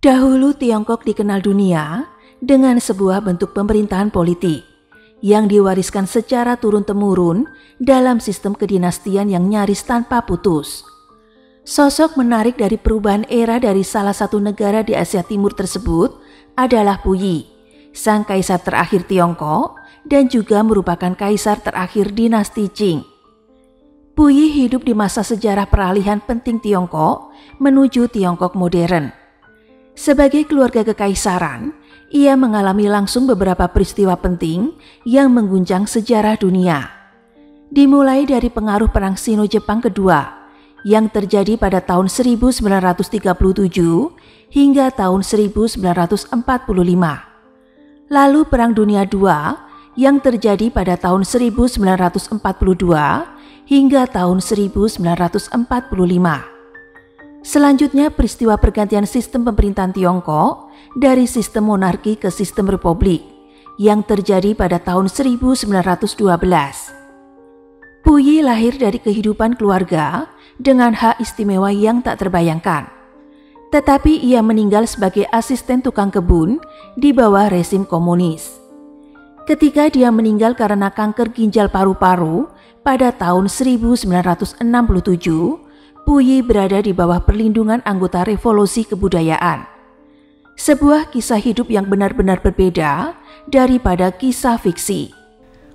Dahulu Tiongkok dikenal dunia dengan sebuah bentuk pemerintahan politik yang diwariskan secara turun-temurun dalam sistem kedinastian yang nyaris tanpa putus. Sosok menarik dari perubahan era dari salah satu negara di Asia Timur tersebut adalah Puyi, sang kaisar terakhir Tiongkok dan juga merupakan kaisar terakhir dinasti Qing. Puyi hidup di masa sejarah peralihan penting Tiongkok menuju Tiongkok modern. Sebagai keluarga kekaisaran, ia mengalami langsung beberapa peristiwa penting yang mengguncang sejarah dunia. Dimulai dari pengaruh Perang Sino-Jepang kedua yang terjadi pada tahun 1937 hingga tahun 1945. Lalu Perang Dunia II yang terjadi pada tahun 1942 hingga tahun 1945. Selanjutnya peristiwa pergantian sistem pemerintahan Tiongkok dari sistem monarki ke sistem republik yang terjadi pada tahun 1912. Puyi lahir dari kehidupan keluarga dengan hak istimewa yang tak terbayangkan. Tetapi ia meninggal sebagai asisten tukang kebun di bawah rezim komunis. Ketika dia meninggal karena kanker ginjal paru-paru pada tahun 1967, Puyi berada di bawah perlindungan anggota revolusi kebudayaan. Sebuah kisah hidup yang benar-benar berbeda daripada kisah fiksi.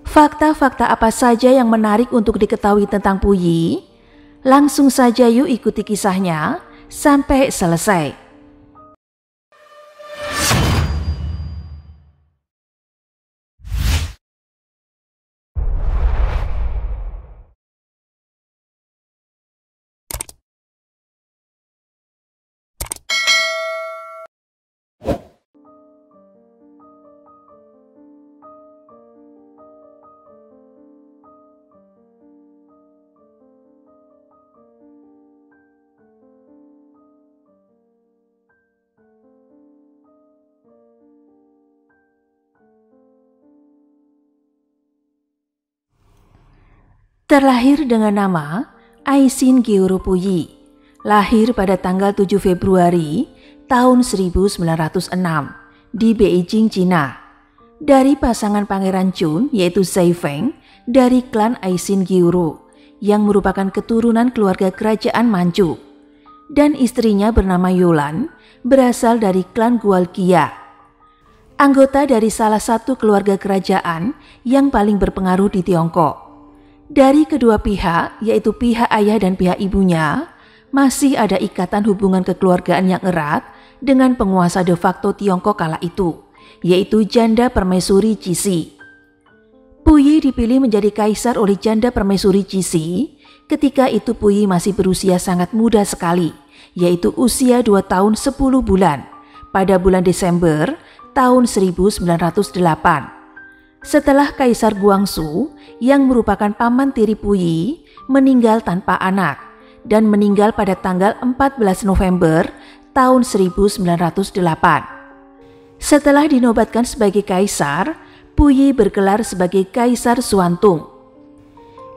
Fakta-fakta apa saja yang menarik untuk diketahui tentang Puyi? Langsung saja yuk ikuti kisahnya sampai selesai. Terlahir dengan nama Aisin Gyeoro Puyi, lahir pada tanggal 7 Februari tahun 1906 di Beijing, Cina, dari pasangan Pangeran Chun yaitu Zhai Feng dari klan Aisin Gyeoro yang merupakan keturunan keluarga kerajaan Manchu, dan istrinya bernama Yolan berasal dari klan Gualqia, anggota dari salah satu keluarga kerajaan yang paling berpengaruh di Tiongkok. Dari kedua pihak, yaitu pihak ayah dan pihak ibunya, masih ada ikatan hubungan kekeluargaan yang erat dengan penguasa de facto Tiongkok kala itu, yaitu Janda Permaisuri Cixi. Puyi dipilih menjadi kaisar oleh Janda Permaisuri Cixi ketika itu Puyi masih berusia sangat muda sekali, yaitu usia 2 tahun 10 bulan, pada bulan Desember tahun 1908. Setelah Kaisar Guangxu yang merupakan paman tiri Puyi meninggal tanpa anak dan meninggal pada tanggal 14 November tahun 1908. Setelah dinobatkan sebagai kaisar, Puyi bergelar sebagai Kaisar Xuantung.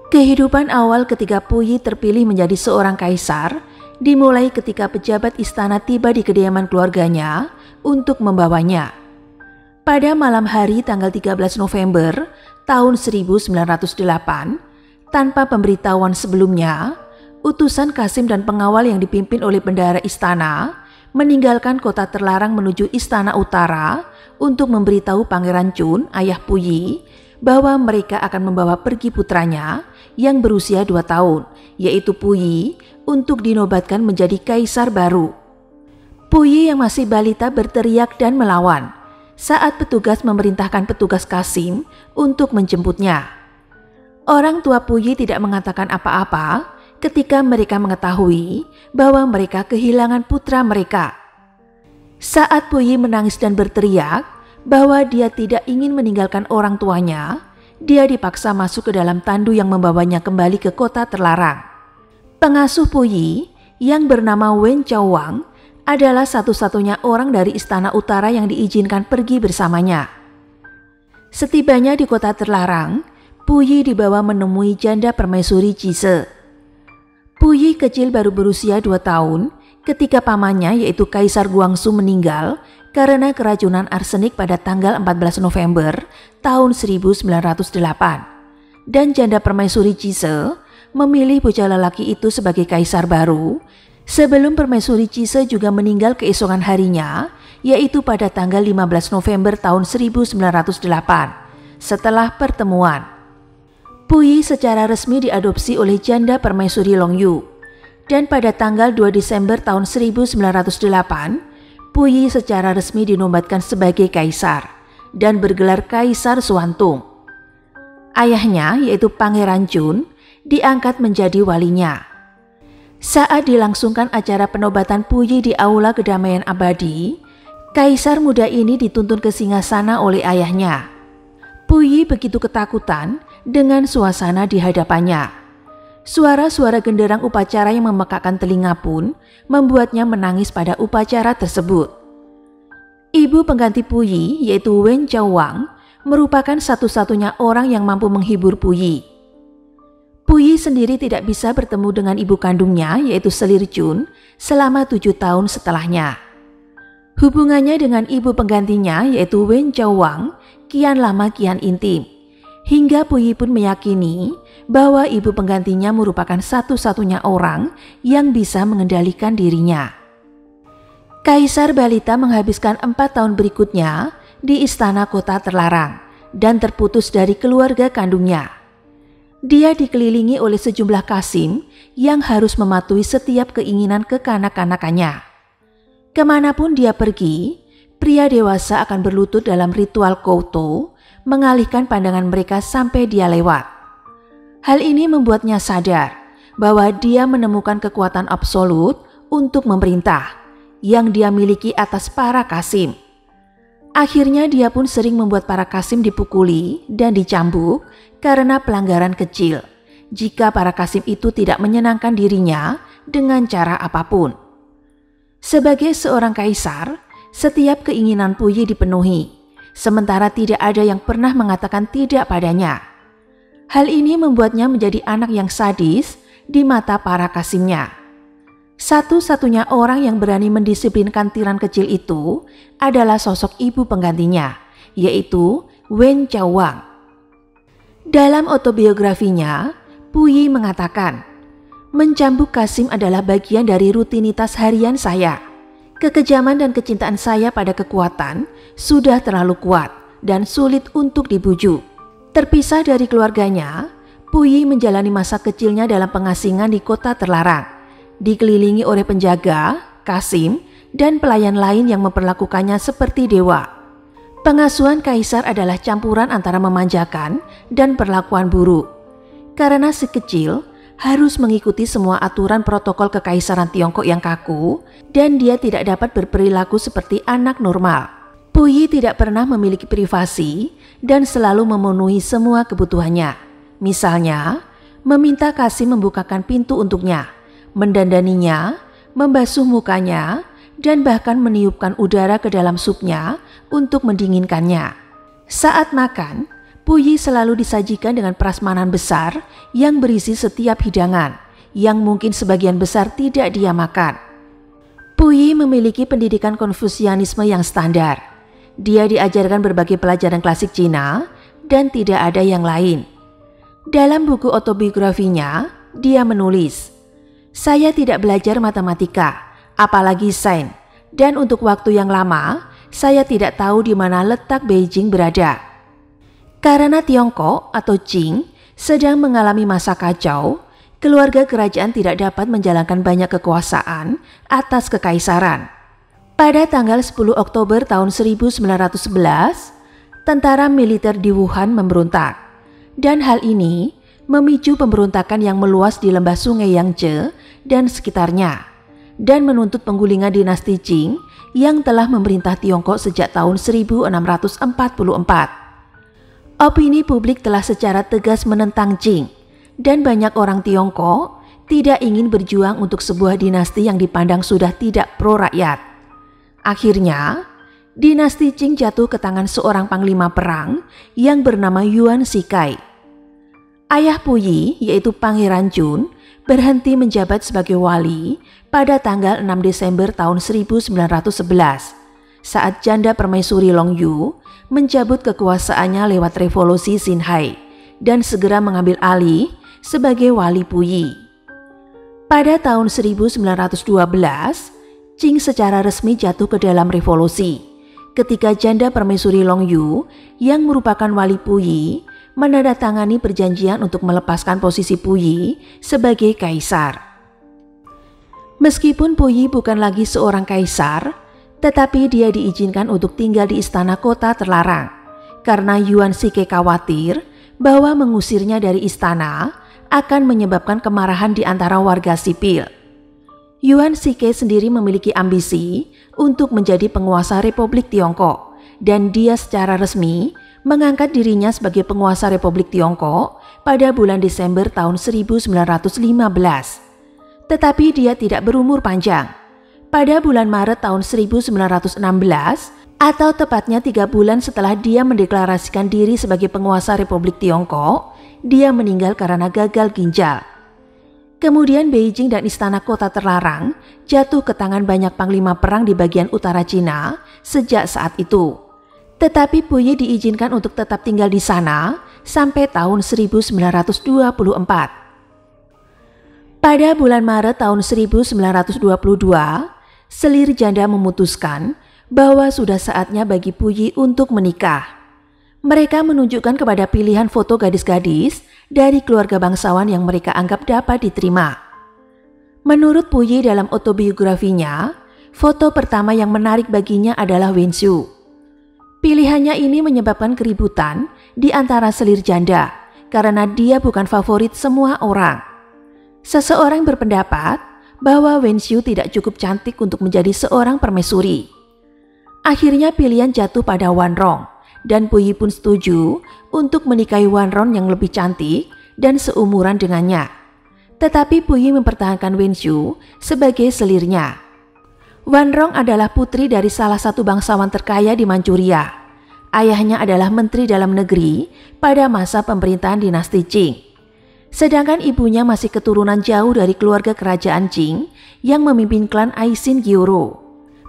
Kehidupan awal ketika Puyi terpilih menjadi seorang kaisar dimulai ketika pejabat istana tiba di kediaman keluarganya untuk membawanya. Pada malam hari tanggal 13 November tahun 1908, tanpa pemberitahuan sebelumnya, utusan Kasim dan pengawal yang dipimpin oleh bendahara istana meninggalkan kota terlarang menuju Istana Utara untuk memberitahu Pangeran Chun, ayah Puyi, bahwa mereka akan membawa pergi putranya yang berusia 2 tahun, yaitu Puyi, untuk dinobatkan menjadi kaisar baru. Puyi yang masih balita berteriak dan melawan saat petugas memerintahkan petugas Kasim untuk menjemputnya. Orang tua Puyi tidak mengatakan apa-apa ketika mereka mengetahui bahwa mereka kehilangan putra mereka. Saat Puyi menangis dan berteriak bahwa dia tidak ingin meninggalkan orang tuanya, dia dipaksa masuk ke dalam tandu yang membawanya kembali ke kota terlarang. Pengasuh Puyi yang bernama Wen Chao-wang adalah satu-satunya orang dari Istana Utara yang diizinkan pergi bersamanya. Setibanya di kota terlarang, Puyi dibawa menemui Janda Permaisuri Cixi. Puyi kecil baru berusia 2 tahun ketika pamannya yaitu Kaisar Guangxu meninggal karena keracunan arsenik pada tanggal 14 November tahun 1908. Dan janda permaisuri Cise memilih bocah lelaki itu sebagai kaisar baru sebelum permaisuri Cise juga meninggal keesokan harinya, yaitu pada tanggal 15 November tahun 1908 setelah pertemuan. Puyi secara resmi diadopsi oleh janda permaisuri Longyu, dan pada tanggal 2 Desember tahun 1908 Puyi secara resmi dinobatkan sebagai kaisar dan bergelar Kaisar Suantung. Ayahnya yaitu Pangeran Jun diangkat menjadi walinya. Saat dilangsungkan acara penobatan Puyi di Aula Kedamaian Abadi, kaisar muda ini dituntun ke singgasana oleh ayahnya. Puyi begitu ketakutan dengan suasana di hadapannya. Suara-suara genderang upacara yang memekakkan telinga pun membuatnya menangis pada upacara tersebut. Ibu pengganti Puyi yaitu Wen Chao-wang merupakan satu-satunya orang yang mampu menghibur Puyi. Puyi sendiri tidak bisa bertemu dengan ibu kandungnya yaitu Selir Jun selama 7 tahun setelahnya. Hubungannya dengan ibu penggantinya yaitu Wen Chao-wang kian lama kian intim, hingga Puyi pun meyakini bahwa ibu penggantinya merupakan satu-satunya orang yang bisa mengendalikan dirinya. Kaisar Balita menghabiskan 4 tahun berikutnya di istana kota terlarang dan terputus dari keluarga kandungnya. Dia dikelilingi oleh sejumlah kasim yang harus mematuhi setiap keinginan kekanak-kanakannya. Kemanapun dia pergi, pria dewasa akan berlutut dalam ritual Kouto, mengalihkan pandangan mereka sampai dia lewat. Hal ini membuatnya sadar bahwa dia menemukan kekuatan absolut untuk memerintah yang dia miliki atas para kasim. Akhirnya dia pun sering membuat para kasim dipukuli dan dicambuk karena pelanggaran kecil jika para kasim itu tidak menyenangkan dirinya dengan cara apapun. Sebagai seorang kaisar, setiap keinginan Puyi dipenuhi, sementara tidak ada yang pernah mengatakan tidak padanya. Hal ini membuatnya menjadi anak yang sadis di mata para kasimnya. Satu-satunya orang yang berani mendisiplinkan tiran kecil itu adalah sosok ibu penggantinya, yaitu Wen Chao-wang. Dalam autobiografinya, Puyi mengatakan, "Mencambuk kasim adalah bagian dari rutinitas harian saya. Kekejaman dan kecintaan saya pada kekuatan sudah terlalu kuat dan sulit untuk dibujuk." Terpisah dari keluarganya, Puyi menjalani masa kecilnya dalam pengasingan di kota terlarang, dikelilingi oleh penjaga, kasim, dan pelayan lain yang memperlakukannya seperti dewa. Pengasuhan kaisar adalah campuran antara memanjakan dan perlakuan buruk. Karena si kecil harus mengikuti semua aturan protokol kekaisaran Tiongkok yang kaku, dan dia tidak dapat berperilaku seperti anak normal. Puyi tidak pernah memiliki privasi dan selalu memenuhi semua kebutuhannya. Misalnya, meminta kasim membukakan pintu untuknya, mendandaninya, membasuh mukanya, dan bahkan meniupkan udara ke dalam supnya untuk mendinginkannya. Saat makan, Puyi selalu disajikan dengan prasmanan besar yang berisi setiap hidangan, yang mungkin sebagian besar tidak dia makan. Puyi memiliki pendidikan Konfusianisme yang standar. Dia diajarkan berbagai pelajaran klasik Cina dan tidak ada yang lain. Dalam buku autobiografinya, dia menulis, "Saya tidak belajar matematika, apalagi sains, dan untuk waktu yang lama, saya tidak tahu di mana letak Beijing berada." Karena Tiongkok atau Qing sedang mengalami masa kacau, keluarga kerajaan tidak dapat menjalankan banyak kekuasaan atas kekaisaran. Pada tanggal 10 Oktober tahun 1911, tentara militer di Wuhan memberontak, dan hal ini memicu pemberontakan yang meluas di lembah sungai Yangtze dan sekitarnya, dan menuntut penggulingan dinasti Qing yang telah memerintah Tiongkok sejak tahun 1644. Opini publik telah secara tegas menentang Qing, dan banyak orang Tiongkok tidak ingin berjuang untuk sebuah dinasti yang dipandang sudah tidak pro-rakyat. Akhirnya, dinasti Qing jatuh ke tangan seorang panglima perang yang bernama Yuan Shikai. Ayah Puyi, yaitu Pangeran Jun, berhenti menjabat sebagai wali pada tanggal 6 Desember tahun 1911 saat janda permaisuri Long Yu mencabut kekuasaannya lewat revolusi Xinhai dan segera mengambil alih sebagai wali Puyi. Pada tahun 1912, Qing secara resmi jatuh ke dalam revolusi ketika janda permaisuri Long Yu yang merupakan wali Puyi menandatangani perjanjian untuk melepaskan posisi Puyi sebagai kaisar. Meskipun Puyi bukan lagi seorang kaisar, tetapi dia diizinkan untuk tinggal di istana kota terlarang karena Yuan Shike khawatir bahwa mengusirnya dari istana akan menyebabkan kemarahan di antara warga sipil. Yuan Shike sendiri memiliki ambisi untuk menjadi penguasa Republik Tiongkok dan dia secara resmi mengangkat dirinya sebagai penguasa Republik Tiongkok pada bulan Desember tahun 1915. Tetapi dia tidak berumur panjang. Pada bulan Maret tahun 1916, atau tepatnya 3 bulan setelah dia mendeklarasikan diri sebagai penguasa Republik Tiongkok, dia meninggal karena gagal ginjal. Kemudian Beijing dan istana kota terlarang jatuh ke tangan banyak panglima perang di bagian utara Cina sejak saat itu. Tetapi Puyi diizinkan untuk tetap tinggal di sana sampai tahun 1924. Pada bulan Maret tahun 1922, selir janda memutuskan bahwa sudah saatnya bagi Puyi untuk menikah. Mereka menunjukkan kepada pilihan foto gadis-gadis dari keluarga bangsawan yang mereka anggap dapat diterima. Menurut Puyi dalam autobiografinya, foto pertama yang menarik baginya adalah Wenxiu. Pilihannya ini menyebabkan keributan di antara selir janda karena dia bukan favorit semua orang. Seseorang berpendapat bahwa Wenxiu tidak cukup cantik untuk menjadi seorang permaisuri. Akhirnya pilihan jatuh pada Wanrong dan Puyi pun setuju untuk menikahi Wanrong yang lebih cantik dan seumuran dengannya. Tetapi Puyi mempertahankan Wenxiu sebagai selirnya. Wanrong adalah putri dari salah satu bangsawan terkaya di Manchuria. Ayahnya adalah menteri dalam negeri pada masa pemerintahan dinasti Qing. Sedangkan ibunya masih keturunan jauh dari keluarga kerajaan Qing yang memimpin klan Aisin Gyoro.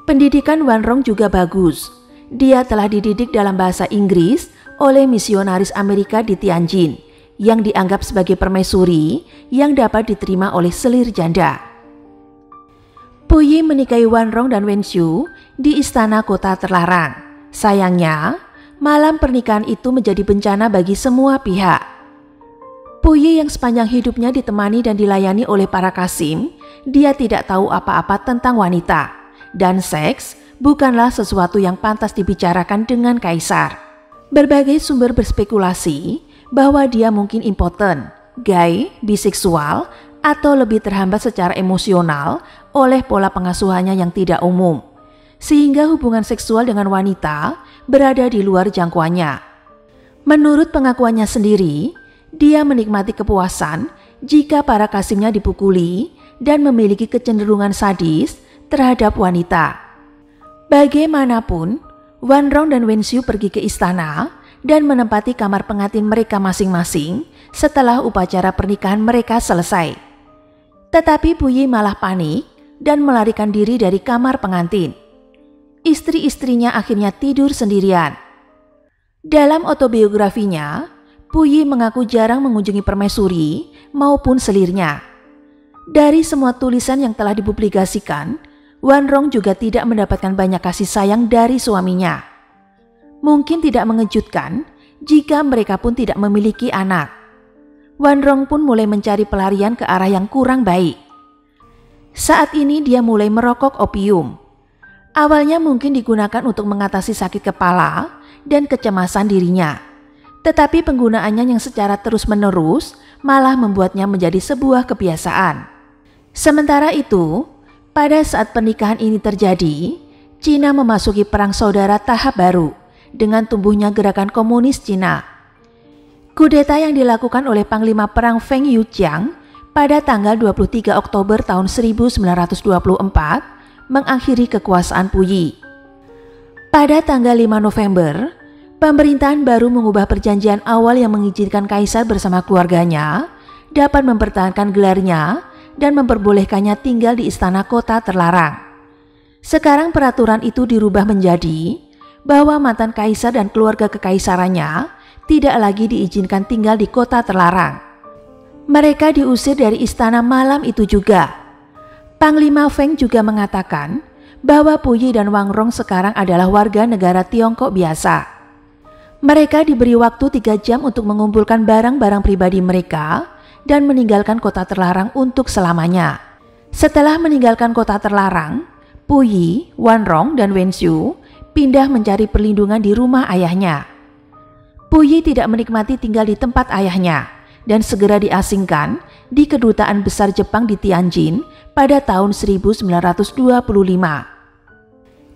Pendidikan Wanrong juga bagus. Dia telah dididik dalam bahasa Inggris oleh misionaris Amerika di Tianjin yang dianggap sebagai permaisuri yang dapat diterima oleh selir janda. Puyi menikahi Wanrong dan Wenxiu di istana kota terlarang. Sayangnya, malam pernikahan itu menjadi bencana bagi semua pihak. Puyi yang sepanjang hidupnya ditemani dan dilayani oleh para kasim, dia tidak tahu apa-apa tentang wanita, dan seks bukanlah sesuatu yang pantas dibicarakan dengan kaisar. Berbagai sumber berspekulasi bahwa dia mungkin impoten, gay, biseksual, atau lebih terhambat secara emosional oleh pola pengasuhannya yang tidak umum, sehingga hubungan seksual dengan wanita berada di luar jangkauannya. Menurut pengakuannya sendiri, dia menikmati kepuasan jika para kasimnya dipukuli dan memiliki kecenderungan sadis terhadap wanita. Bagaimanapun, Wanrong dan Wenxiu pergi ke istana dan menempati kamar pengantin mereka masing-masing setelah upacara pernikahan mereka selesai. Tetapi Puyi malah panik dan melarikan diri dari kamar pengantin. Istri-istrinya akhirnya tidur sendirian. Dalam autobiografinya, Puyi mengaku jarang mengunjungi permaisuri maupun selirnya. Dari semua tulisan yang telah dipublikasikan, Wanrong juga tidak mendapatkan banyak kasih sayang dari suaminya. Mungkin tidak mengejutkan jika mereka pun tidak memiliki anak. Wanrong pun mulai mencari pelarian ke arah yang kurang baik. Saat ini dia mulai merokok opium. Awalnya mungkin digunakan untuk mengatasi sakit kepala dan kecemasan dirinya. Tetapi penggunaannya yang secara terus-menerus malah membuatnya menjadi sebuah kebiasaan. Sementara itu, pada saat pernikahan ini terjadi, Cina memasuki perang saudara tahap baru dengan tumbuhnya gerakan komunis Cina. Kudeta yang dilakukan oleh Panglima Perang Feng Yuqiang pada tanggal 23 Oktober tahun 1924 mengakhiri kekuasaan Puyi. Pada tanggal 5 November, pemerintahan baru mengubah perjanjian awal yang mengizinkan kaisar bersama keluarganya dapat mempertahankan gelarnya dan memperbolehkannya tinggal di istana kota terlarang. Sekarang peraturan itu dirubah menjadi bahwa mantan kaisar dan keluarga kekaisarannya tidak lagi diizinkan tinggal di kota terlarang. Mereka diusir dari istana malam itu juga. Panglima Feng juga mengatakan bahwa Puyi dan Wang Rong sekarang adalah warga negara Tiongkok biasa. Mereka diberi waktu 3 jam untuk mengumpulkan barang-barang pribadi mereka dan meninggalkan kota terlarang untuk selamanya. Setelah meninggalkan kota terlarang, Puyi, Wan Rong, dan Wen Xiu pindah mencari perlindungan di rumah ayahnya. Puyi tidak menikmati tinggal di tempat ayahnya dan segera diasingkan di Kedutaan Besar Jepang di Tianjin pada tahun 1925.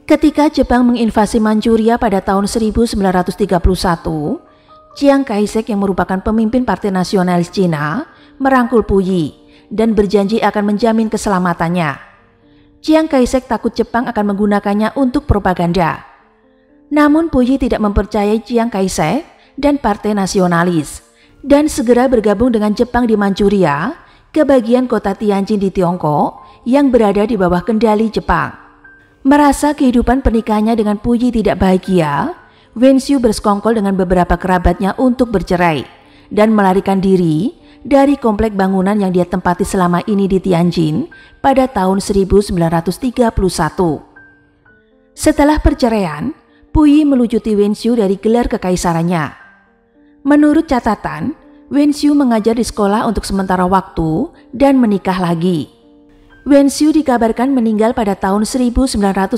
Ketika Jepang menginvasi Manchuria pada tahun 1931, Chiang Kai-shek yang merupakan pemimpin Partai Nasionalis Cina merangkul Puyi dan berjanji akan menjamin keselamatannya. Chiang Kai-shek takut Jepang akan menggunakannya untuk propaganda. Namun Puyi tidak mempercayai Chiang Kai-shek dan Partai Nasionalis dan segera bergabung dengan Jepang di Manchuria ke bagian kota Tianjin di Tiongkok yang berada di bawah kendali Jepang. Merasa kehidupan pernikahannya dengan Puyi tidak bahagia, Wen Xiu bersekongkol dengan beberapa kerabatnya untuk bercerai dan melarikan diri dari komplek bangunan yang dia tempati selama ini di Tianjin pada tahun 1931. Setelah perceraian, Puyi melucuti Wen Xiu dari gelar kekaisarannya. Menurut catatan, Wen Xiu mengajar di sekolah untuk sementara waktu dan menikah lagi. Wen Xiu dikabarkan meninggal pada tahun 1953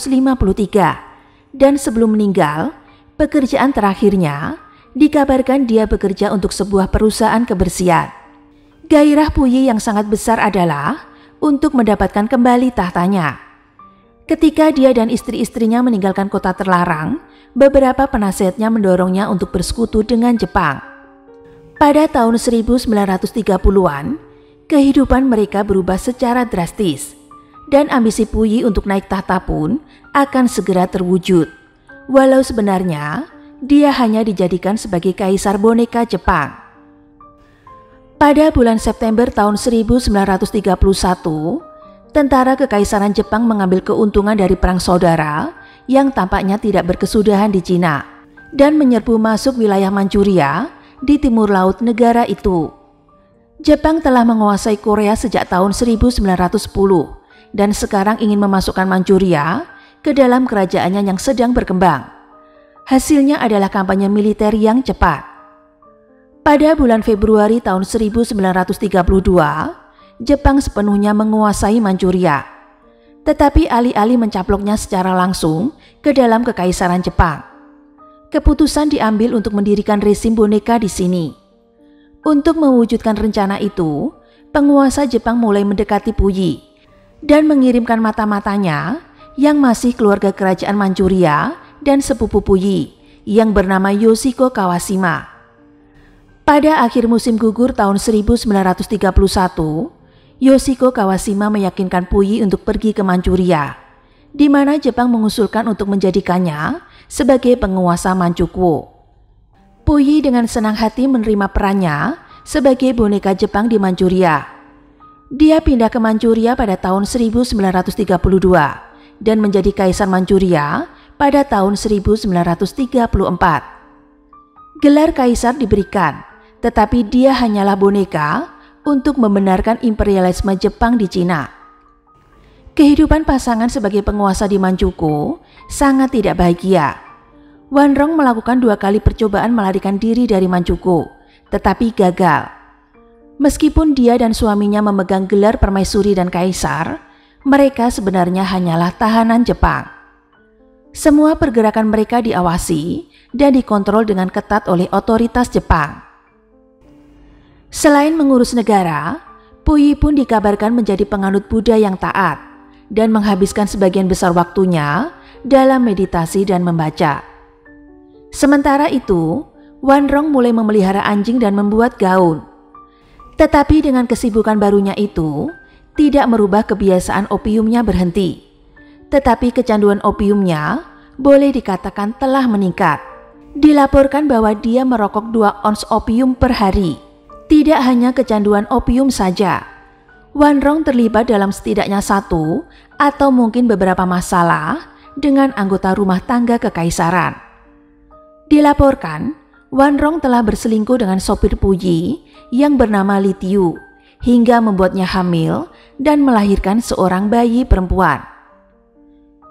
dan sebelum meninggal, pekerjaan terakhirnya dikabarkan dia bekerja untuk sebuah perusahaan kebersihan. Gairah Puyi yang sangat besar adalah untuk mendapatkan kembali tahtanya. Ketika dia dan istri-istrinya meninggalkan kota terlarang, beberapa penasihatnya mendorongnya untuk bersekutu dengan Jepang. Pada tahun 1930-an, kehidupan mereka berubah secara drastis dan ambisi Puyi untuk naik tahta pun akan segera terwujud. Walau sebenarnya dia hanya dijadikan sebagai kaisar boneka Jepang. Pada bulan September tahun 1931, tentara kekaisaran Jepang mengambil keuntungan dari perang saudara yang tampaknya tidak berkesudahan di Cina dan menyerbu masuk wilayah Manchuria di timur laut negara itu. Jepang telah menguasai Korea sejak tahun 1910 dan sekarang ingin memasukkan Manchuria ke dalam kerajaannya yang sedang berkembang. Hasilnya adalah kampanye militer yang cepat. Pada bulan Februari tahun 1932, Jepang sepenuhnya menguasai Manchuria. Tetapi alih-alih mencaploknya secara langsung ke dalam kekaisaran Jepang, keputusan diambil untuk mendirikan rezim boneka di sini. Untuk mewujudkan rencana itu, penguasa Jepang mulai mendekati Puyi dan mengirimkan mata-matanya yang masih keluarga kerajaan Manchuria dan sepupu Puyi yang bernama Yoshiko Kawashima. Pada akhir musim gugur tahun 1931, Yoshiko Kawashima meyakinkan Puyi untuk pergi ke Manchuria, di mana Jepang mengusulkan untuk menjadikannya sebagai penguasa Manchukuo. Puyi dengan senang hati menerima perannya sebagai boneka Jepang di Manchuria. Dia pindah ke Manchuria pada tahun 1932 dan menjadi kaisar Manchuria pada tahun 1934. Gelar kaisar diberikan, tetapi dia hanyalah boneka untuk membenarkan imperialisme Jepang di Cina. Kehidupan pasangan sebagai penguasa di Manchukuo sangat tidak bahagia. Wan Rong melakukan 2 kali percobaan melarikan diri dari Manchukuo, tetapi gagal. Meskipun dia dan suaminya memegang gelar permaisuri dan kaisar, mereka sebenarnya hanyalah tahanan Jepang. Semua pergerakan mereka diawasi dan dikontrol dengan ketat oleh otoritas Jepang. Selain mengurus negara, Puyi pun dikabarkan menjadi penganut Buddha yang taat dan menghabiskan sebagian besar waktunya dalam meditasi dan membaca. Sementara itu, Wan Rong mulai memelihara anjing dan membuat gaun. Tetapi dengan kesibukan barunya itu, tidak merubah kebiasaan opiumnya berhenti. Tetapi kecanduan opiumnya boleh dikatakan telah meningkat. Dilaporkan bahwa dia merokok 2 ons opium per hari. Tidak hanya kecanduan opium saja, Wanrong terlibat dalam setidaknya satu atau mungkin beberapa masalah dengan anggota rumah tangga kekaisaran. Dilaporkan, Wanrong telah berselingkuh dengan sopir Puyi yang bernama Li Tiu hingga membuatnya hamil dan melahirkan seorang bayi perempuan.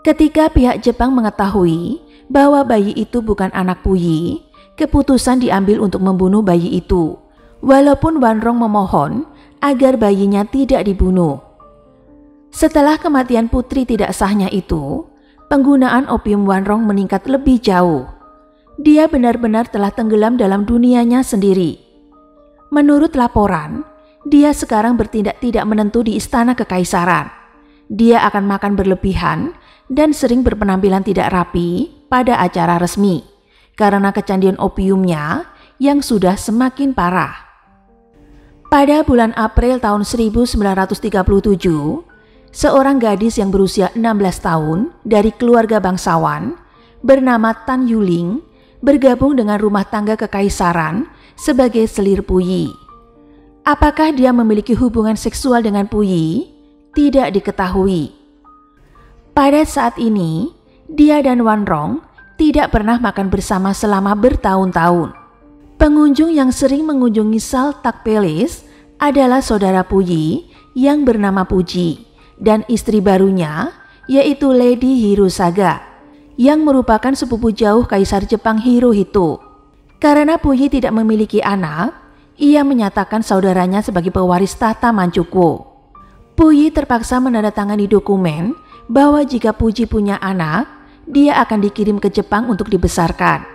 Ketika pihak Jepang mengetahui bahwa bayi itu bukan anak Puyi, keputusan diambil untuk membunuh bayi itu, walaupun Wanrong memohon agar bayinya tidak dibunuh. Setelah kematian putri tidak sahnya itu, penggunaan opium Wanrong meningkat lebih jauh. Dia benar-benar telah tenggelam dalam dunianya sendiri. Menurut laporan, dia sekarang bertindak tidak menentu di istana kekaisaran. Dia akan makan berlebihan dan sering berpenampilan tidak rapi pada acara resmi karena kecanduan opiumnya yang sudah semakin parah. Pada bulan April tahun 1937, seorang gadis yang berusia 16 tahun dari keluarga bangsawan bernama Tan Yuling bergabung dengan rumah tangga kekaisaran sebagai selir Puyi. Apakah dia memiliki hubungan seksual dengan Puyi? Tidak diketahui. Pada saat ini, dia dan Wanrong tidak pernah makan bersama selama bertahun-tahun. Pengunjung yang sering mengunjungi Saltak Palace adalah saudara Puyi yang bernama Puji dan istri barunya yaitu Lady Hirosaga yang merupakan sepupu jauh Kaisar Jepang Hirohito. Karena Puyi tidak memiliki anak, ia menyatakan saudaranya sebagai pewaris tahta Manchukuo. Puyi terpaksa menandatangani dokumen bahwa jika Puji punya anak, dia akan dikirim ke Jepang untuk dibesarkan.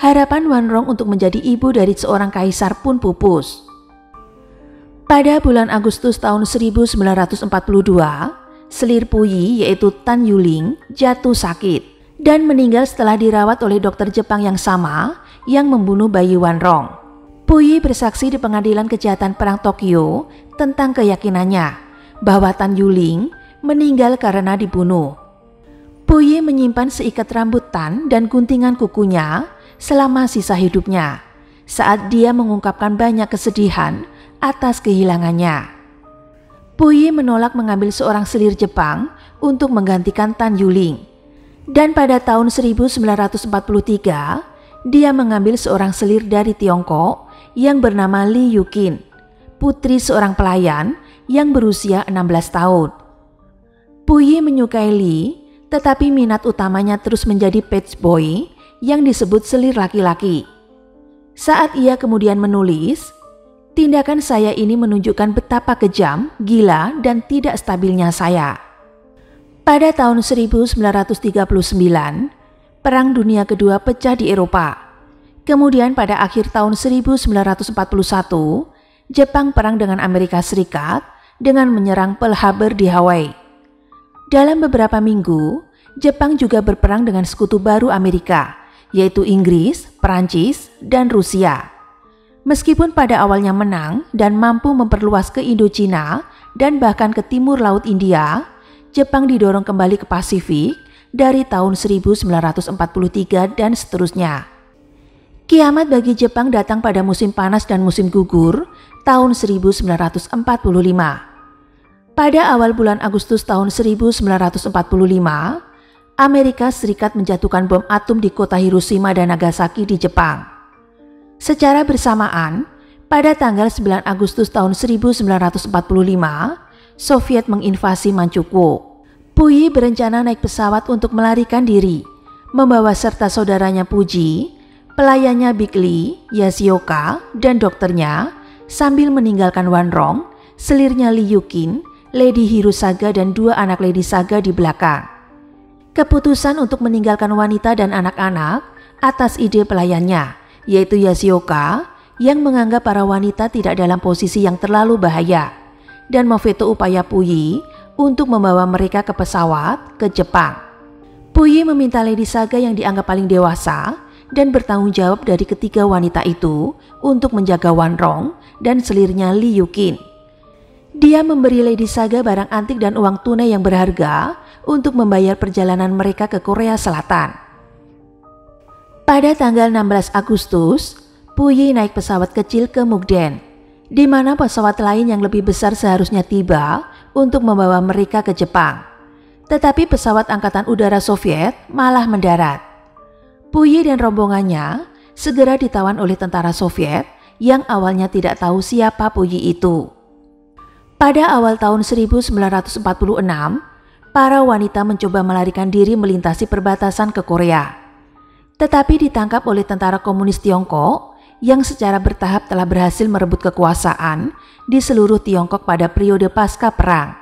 Harapan Wanrong untuk menjadi ibu dari seorang kaisar pun pupus. Pada bulan Agustus tahun 1942, selir Puyi yaitu Tan Yuling jatuh sakit dan meninggal setelah dirawat oleh dokter Jepang yang sama yang membunuh bayi Wanrong. Puyi bersaksi di pengadilan kejahatan perang Tokyo tentang keyakinannya bahwa Tan Yuling meninggal karena dibunuh. Puyi menyimpan seikat rambut Tan dan guntingan kukunya selama sisa hidupnya saat dia mengungkapkan banyak kesedihan atas kehilangannya. Puyi menolak mengambil seorang selir Jepang untuk menggantikan Tan Yuling. Dan pada tahun 1943, dia mengambil seorang selir dari Tiongkok yang bernama Li Yuqin, putri seorang pelayan yang berusia 16 tahun. Puyi menyukai Li, tetapi minat utamanya terus menjadi page boy yang disebut selir laki-laki. Saat ia kemudian menulis, tindakan saya ini menunjukkan betapa kejam, gila, dan tidak stabilnya saya. Pada tahun 1939, Perang Dunia Kedua pecah di Eropa. Kemudian pada akhir tahun 1941, Jepang perang dengan Amerika Serikat dengan menyerang Pearl Harbor di Hawaii. Dalam beberapa minggu, Jepang juga berperang dengan sekutu baru Amerika, yaitu Inggris, Perancis, dan Rusia. Meskipun pada awalnya menang dan mampu memperluas ke Indochina dan bahkan ke timur Laut India, Jepang didorong kembali ke Pasifik dari tahun 1943 dan seterusnya. Kiamat bagi Jepang datang pada musim panas dan musim gugur tahun 1945. Pada awal bulan Agustus tahun 1945, Amerika Serikat menjatuhkan bom atom di kota Hiroshima dan Nagasaki di Jepang. Secara bersamaan, pada tanggal 9 Agustus tahun 1945, Soviet menginvasi Manchukuo. Puyi berencana naik pesawat untuk melarikan diri, membawa serta saudaranya Puji, pelayannya Big Lee, Yashioka, dan dokternya, sambil meninggalkan Wanrong, selirnya Li Yuqin, Lady Hirosaga, dan dua anak Lady Saga di belakang. Keputusan untuk meninggalkan wanita dan anak-anak atas ide pelayannya, yaitu Yashioka, yang menganggap para wanita tidak dalam posisi yang terlalu bahaya, dan memveto upaya Puyi untuk membawa mereka ke pesawat ke Jepang. Puyi meminta Lady Saga yang dianggap paling dewasa dan bertanggung jawab dari ketiga wanita itu untuk menjaga Wanrong dan selirnya Li Yuqin. Dia memberi Lady Saga barang antik dan uang tunai yang berharga untuk membayar perjalanan mereka ke Korea Selatan. Pada tanggal 16 Agustus, Puyi naik pesawat kecil ke Mukden. di mana pesawat lain yang lebih besar seharusnya tiba untuk membawa mereka ke Jepang. Tetapi pesawat Angkatan Udara Soviet malah mendarat. Puyi dan rombongannya segera ditawan oleh tentara Soviet yang awalnya tidak tahu siapa Puyi itu. Pada awal tahun 1946, para wanita mencoba melarikan diri melintasi perbatasan ke Korea. Tetapi ditangkap oleh tentara komunis Tiongkok yang secara bertahap telah berhasil merebut kekuasaan di seluruh Tiongkok pada periode pasca perang.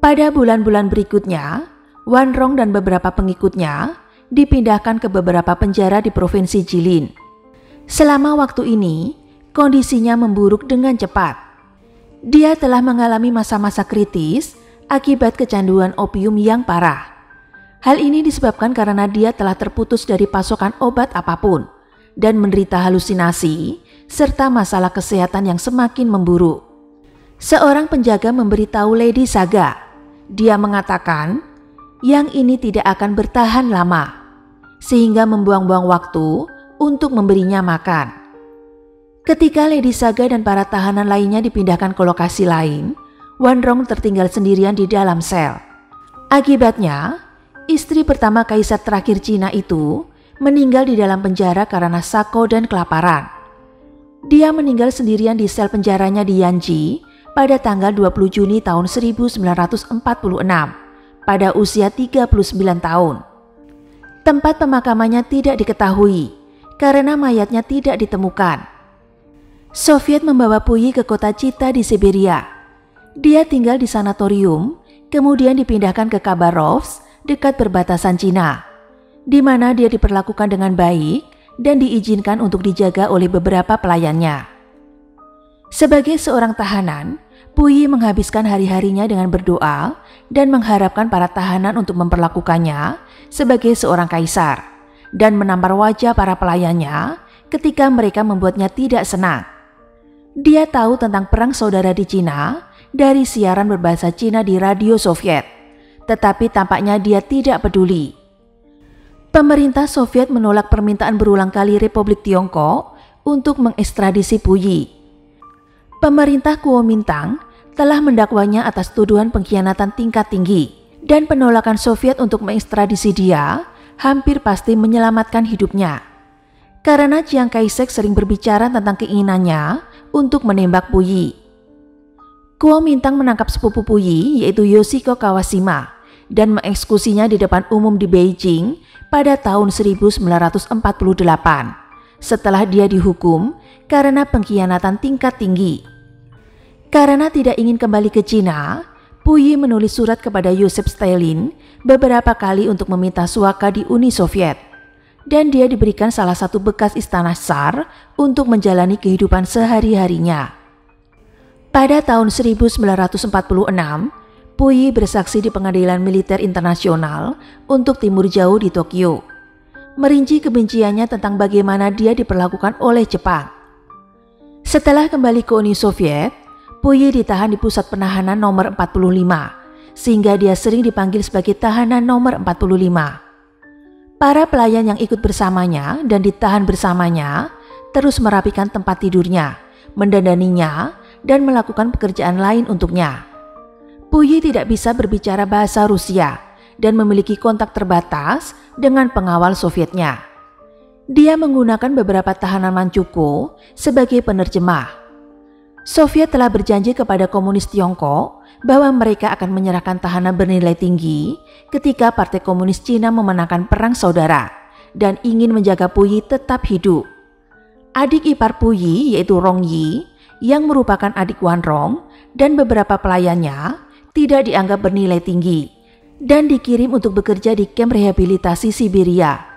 Pada bulan-bulan berikutnya, Wan Rong dan beberapa pengikutnya dipindahkan ke beberapa penjara di Provinsi Jilin. Selama waktu ini, kondisinya memburuk dengan cepat. Dia telah mengalami masa-masa kritis akibat kecanduan opium yang parah. Hal ini disebabkan karena dia telah terputus dari pasokan obat apapun dan menderita halusinasi serta masalah kesehatan yang semakin memburuk. Seorang penjaga memberitahu Lady Saga. Dia mengatakan, yang ini tidak akan bertahan lama, sehingga membuang-buang waktu untuk memberinya makan. Ketika Lady Saga dan para tahanan lainnya dipindahkan ke lokasi lain, Wan Rong tertinggal sendirian di dalam sel. Akibatnya, istri pertama kaisar terakhir Cina itu meninggal di dalam penjara karena sako dan kelaparan. Dia meninggal sendirian di sel penjaranya di Yanji pada tanggal 20 Juni tahun 1946 pada usia 39 tahun. Tempat pemakamannya tidak diketahui karena mayatnya tidak ditemukan. Soviet membawa Puyi ke kota Chita di Siberia. Dia tinggal di sanatorium, kemudian dipindahkan ke Khabarovsk dekat perbatasan Cina, di mana dia diperlakukan dengan baik dan diizinkan untuk dijaga oleh beberapa pelayannya. Sebagai seorang tahanan, Puyi menghabiskan hari-harinya dengan berdoa dan mengharapkan para tahanan untuk memperlakukannya sebagai seorang kaisar dan menampar wajah para pelayannya ketika mereka membuatnya tidak senang. Dia tahu tentang perang saudara di Cina dari siaran berbahasa Cina di radio Soviet, tetapi tampaknya dia tidak peduli. Pemerintah Soviet menolak permintaan berulang kali Republik Tiongkok untuk mengekstradisi Puyi. Pemerintah Kuomintang telah mendakwanya atas tuduhan pengkhianatan tingkat tinggi, dan penolakan Soviet untuk mengekstradisi dia hampir pasti menyelamatkan hidupnya. Karena Chiang Kai-shek sering berbicara tentang keinginannya untuk menembak Puyi. Kuomintang menangkap sepupu Puyi yaitu Yoshiko Kawashima dan mengeksekusinya di depan umum di Beijing pada tahun 1948 setelah dia dihukum karena pengkhianatan tingkat tinggi. Karena tidak ingin kembali ke Cina, Puyi menulis surat kepada Joseph Stalin beberapa kali untuk meminta suaka di Uni Soviet, dan dia diberikan salah satu bekas istana Tsar untuk menjalani kehidupan sehari-harinya. Pada tahun 1946, Puyi bersaksi di Pengadilan Militer Internasional untuk Timur Jauh di Tokyo, merinci kebenciannya tentang bagaimana dia diperlakukan oleh Jepang. Setelah kembali ke Uni Soviet, Puyi ditahan di pusat penahanan nomor 45, sehingga dia sering dipanggil sebagai tahanan nomor 45. Para pelayan yang ikut bersamanya dan ditahan bersamanya terus merapikan tempat tidurnya, mendandaninya, dan melakukan pekerjaan lain untuknya. Puyi tidak bisa berbicara bahasa Rusia dan memiliki kontak terbatas dengan pengawal Sovietnya. Dia menggunakan beberapa tahanan Manchukuo sebagai penerjemah. Soviet telah berjanji kepada komunis Tiongkok bahwa mereka akan menyerahkan tahanan bernilai tinggi ketika Partai Komunis Cina memenangkan perang saudara dan ingin menjaga Puyi tetap hidup. Adik ipar Puyi yaitu Rong Yi yang merupakan adik Wan Rong dan beberapa pelayannya tidak dianggap bernilai tinggi dan dikirim untuk bekerja di kamp rehabilitasi Siberia.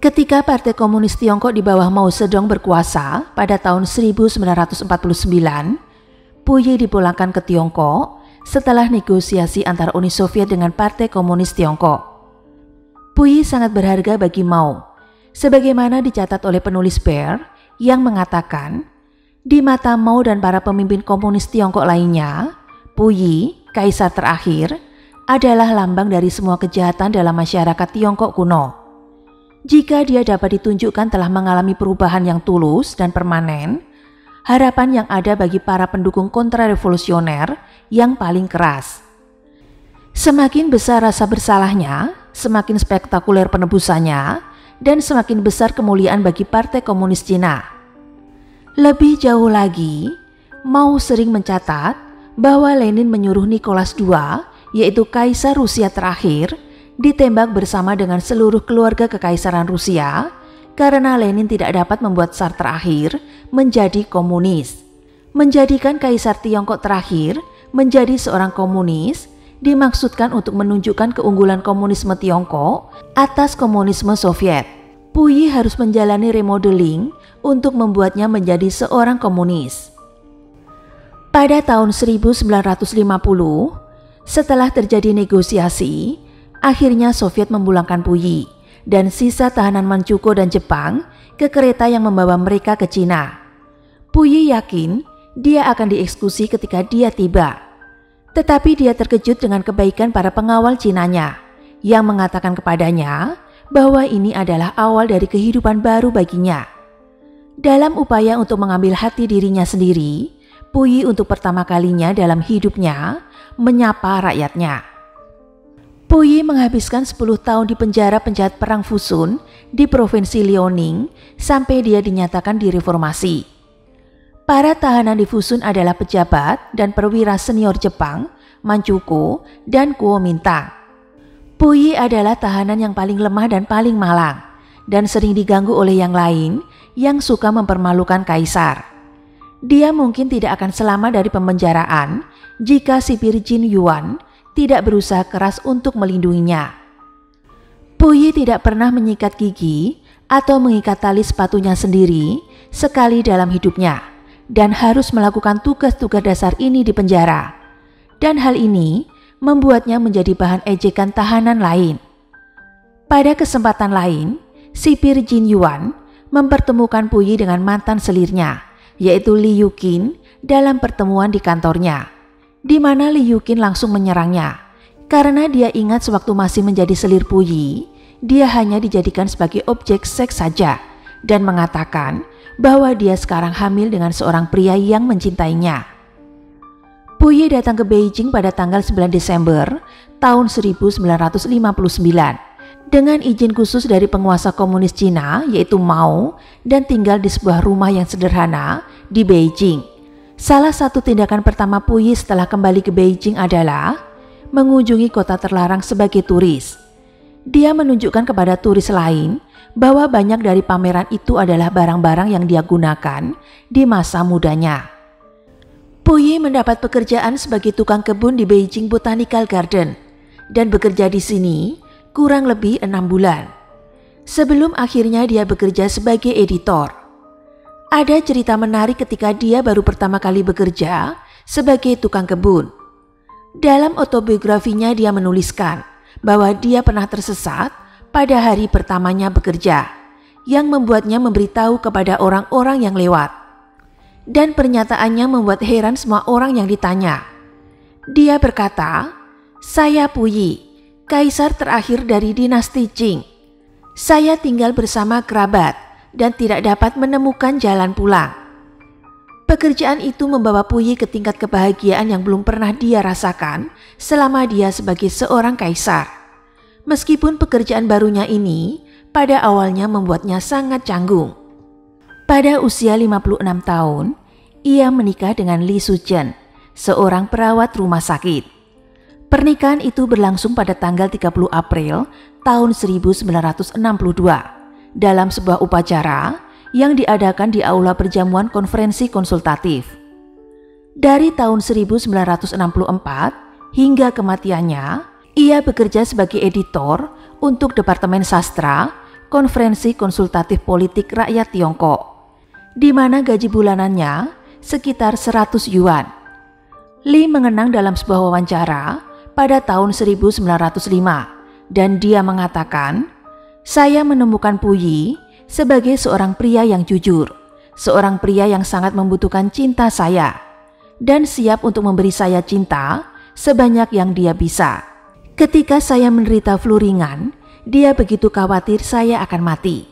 Ketika Partai Komunis Tiongkok di bawah Mao Zedong berkuasa pada tahun 1949, Puyi dipulangkan ke Tiongkok setelah negosiasi antara Uni Soviet dengan Partai Komunis Tiongkok. Puyi sangat berharga bagi Mao, sebagaimana dicatat oleh penulis Baer yang mengatakan, di mata Mao dan para pemimpin komunis Tiongkok lainnya, Puyi, kaisar terakhir, adalah lambang dari semua kejahatan dalam masyarakat Tiongkok kuno. Jika dia dapat ditunjukkan telah mengalami perubahan yang tulus dan permanen, harapan yang ada bagi para pendukung kontrarevolusioner yang paling keras. Semakin besar rasa bersalahnya, semakin spektakuler penebusannya, dan semakin besar kemuliaan bagi Partai Komunis Cina. Lebih jauh lagi, Mao sering mencatat bahwa Lenin menyuruh Nicholas II, yaitu Kaisar Rusia terakhir, ditembak bersama dengan seluruh keluarga kekaisaran Rusia karena Lenin tidak dapat membuat Tsar terakhir menjadi komunis. Menjadikan Kaisar Tiongkok terakhir menjadi seorang komunis dimaksudkan untuk menunjukkan keunggulan komunisme Tiongkok atas komunisme Soviet. Puyi harus menjalani remodeling untuk membuatnya menjadi seorang komunis. Pada tahun 1950, setelah terjadi negosiasi, akhirnya Soviet memulangkan Puyi dan sisa tahanan Manchukuo dan Jepang ke kereta yang membawa mereka ke Cina. Puyi yakin dia akan dieksekusi ketika dia tiba. Tetapi dia terkejut dengan kebaikan para pengawal Cinanya yang mengatakan kepadanya bahwa ini adalah awal dari kehidupan baru baginya. Dalam upaya untuk mengambil hati dirinya sendiri, Puyi untuk pertama kalinya dalam hidupnya menyapa rakyatnya. Puyi menghabiskan 10 tahun di penjara penjahat perang Fusun di Provinsi Liaoning sampai dia dinyatakan direformasi. Para tahanan di Fusun adalah pejabat dan perwira senior Jepang, Manchukuo, dan Kuomintang. Puyi adalah tahanan yang paling lemah dan paling malang, dan sering diganggu oleh yang lain yang suka mempermalukan kaisar. Dia mungkin tidak akan selamat dari pemenjaraan jika sipir Jin Yuan tidak berusaha keras untuk melindunginya. Puyi tidak pernah menyikat gigi atau mengikat tali sepatunya sendiri sekali dalam hidupnya dan harus melakukan tugas-tugas dasar ini di penjara. Dan hal ini membuatnya menjadi bahan ejekan tahanan lain. Pada kesempatan lain, sipir Jin Yuan mempertemukan Puyi dengan mantan selirnya, yaitu Li Yuqin, dalam pertemuan di kantornya, di mana Li Yuqin langsung menyerangnya. Karena dia ingat sewaktu masih menjadi selir Puyi, dia hanya dijadikan sebagai objek seks saja dan mengatakan bahwa dia sekarang hamil dengan seorang pria yang mencintainya. Puyi datang ke Beijing pada tanggal 9 Desember tahun 1959 dengan izin khusus dari penguasa komunis Cina yaitu Mao dan tinggal di sebuah rumah yang sederhana di Beijing. Salah satu tindakan pertama Puyi setelah kembali ke Beijing adalah mengunjungi kota terlarang sebagai turis. Dia menunjukkan kepada turis lain bahwa banyak dari pameran itu adalah barang-barang yang dia gunakan di masa mudanya. Puyi mendapat pekerjaan sebagai tukang kebun di Beijing Botanical Garden dan bekerja di sini kurang lebih 6 bulan. Sebelum akhirnya dia bekerja sebagai editor. Ada cerita menarik ketika dia baru pertama kali bekerja sebagai tukang kebun. Dalam autobiografinya dia menuliskan bahwa dia pernah tersesat pada hari pertamanya bekerja, yang membuatnya memberitahu kepada orang-orang yang lewat. Dan pernyataannya membuat heran semua orang yang ditanya. Dia berkata, "Saya Puyi, kaisar terakhir dari dinasti Qing. Saya tinggal bersama kerabat dan tidak dapat menemukan jalan pulang." Pekerjaan itu membawa Puyi ke tingkat kebahagiaan yang belum pernah dia rasakan selama dia sebagai seorang kaisar. Meskipun pekerjaan barunya ini pada awalnya membuatnya sangat canggung. Pada usia 56 tahun, ia menikah dengan Li Suzhen, seorang perawat rumah sakit. Pernikahan itu berlangsung pada tanggal 30 April tahun 1962 dalam sebuah upacara yang diadakan di aula perjamuan konferensi konsultatif. Dari tahun 1964 hingga kematiannya, ia bekerja sebagai editor untuk Departemen Sastra Konferensi Konsultatif Politik Rakyat Tiongkok, di mana gaji bulanannya sekitar 100 yuan. Li mengenang dalam sebuah wawancara pada tahun 1905 dan dia mengatakan, "Saya menemukan Puyi sebagai seorang pria yang jujur, seorang pria yang sangat membutuhkan cinta saya dan siap untuk memberi saya cinta sebanyak yang dia bisa. Ketika saya menderita flu ringan, dia begitu khawatir saya akan mati.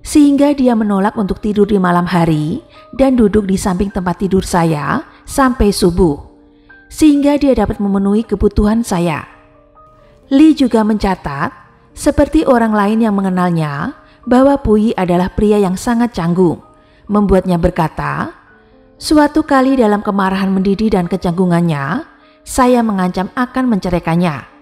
sehingga dia menolak untuk tidur di malam hari dan duduk di samping tempat tidur saya sampai subuh, sehingga dia dapat memenuhi kebutuhan saya. Lee juga mencatat, seperti orang lain yang mengenalnya, bahwa Puyi adalah pria yang sangat canggung, membuatnya berkata, "Suatu kali dalam kemarahan mendidih dan kecanggungannya, saya mengancam akan menceraikannya."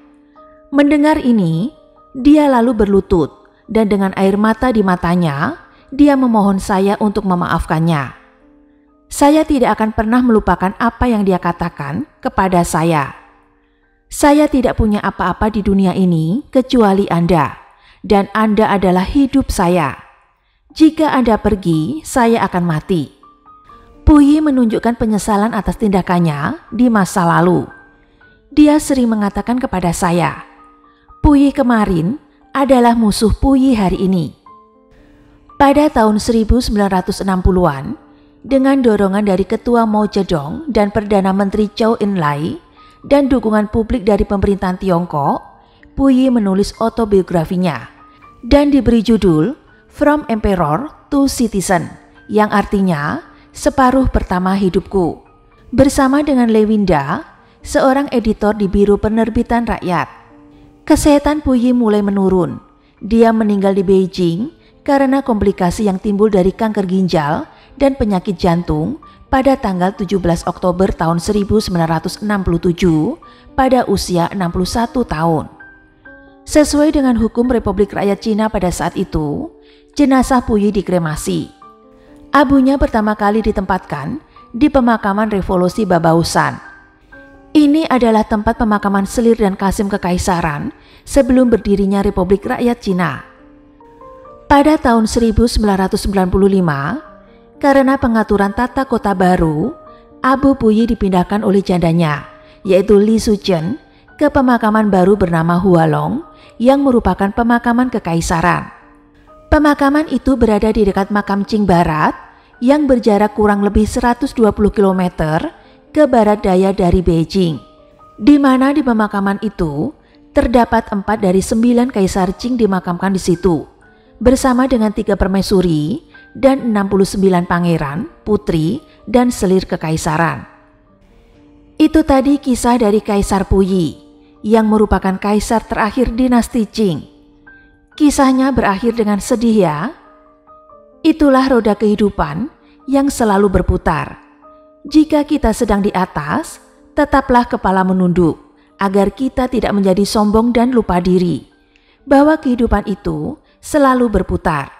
Mendengar ini, dia lalu berlutut dan dengan air mata di matanya, dia memohon saya untuk memaafkannya. Saya tidak akan pernah melupakan apa yang dia katakan kepada saya. Saya tidak punya apa-apa di dunia ini kecuali Anda, dan Anda adalah hidup saya. Jika Anda pergi, saya akan mati. Puyi menunjukkan penyesalan atas tindakannya di masa lalu. Dia sering mengatakan kepada saya, "Puyi kemarin adalah musuh Puyi hari ini." Pada tahun 1960-an, dengan dorongan dari Ketua Mao Zedong dan Perdana Menteri Zhou Enlai dan dukungan publik dari pemerintahan Tiongkok, Puyi menulis autobiografinya dan diberi judul From Emperor to Citizen, yang artinya separuh pertama hidupku, bersama dengan Lewinda, seorang editor di Biro Penerbitan Rakyat. Kesehatan Puyi mulai menurun. Dia meninggal di Beijing karena komplikasi yang timbul dari kanker ginjal dan penyakit jantung pada tanggal 17 Oktober tahun 1967 pada usia 61 tahun. Sesuai dengan hukum Republik Rakyat Cina pada saat itu, jenazah Puyi dikremasi. Abunya pertama kali ditempatkan di pemakaman Revolusi Babausan. Ini adalah tempat pemakaman Selir dan Kasim Kekaisaran sebelum berdirinya Republik Rakyat Cina. Pada tahun 1995, karena pengaturan tata kota baru, Abu Puyi dipindahkan oleh jandanya, yaitu Li Suzhen, ke pemakaman baru bernama Hualong yang merupakan pemakaman kekaisaran. Pemakaman itu berada di dekat makam Qing Barat yang berjarak kurang lebih 120 km ke barat daya dari Beijing, di mana di pemakaman itu terdapat 4 dari 9 kaisar Qing dimakamkan di situ, bersama dengan 3 permaisuri dan 69 pangeran, putri, dan selir kekaisaran. Itu tadi kisah dari Kaisar Puyi, yang merupakan kaisar terakhir dinasti Qing. Kisahnya berakhir dengan sedih ya. Itulah roda kehidupan yang selalu berputar. Jika kita sedang di atas, tetaplah kepala menunduk, agar kita tidak menjadi sombong dan lupa diri, bahwa kehidupan itu selalu berputar.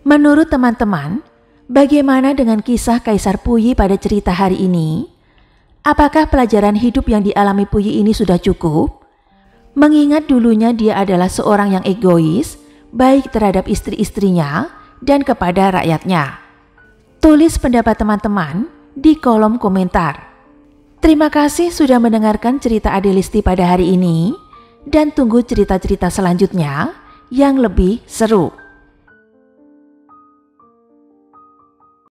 Menurut teman-teman, bagaimana dengan kisah Kaisar Puyi pada cerita hari ini? Apakah pelajaran hidup yang dialami Puyi ini sudah cukup? Mengingat dulunya dia adalah seorang yang egois, baik terhadap istri-istrinya dan kepada rakyatnya. Tulis pendapat teman-teman di kolom komentar. Terima kasih sudah mendengarkan cerita Adelisti pada hari ini, dan tunggu cerita-cerita selanjutnya yang lebih seru.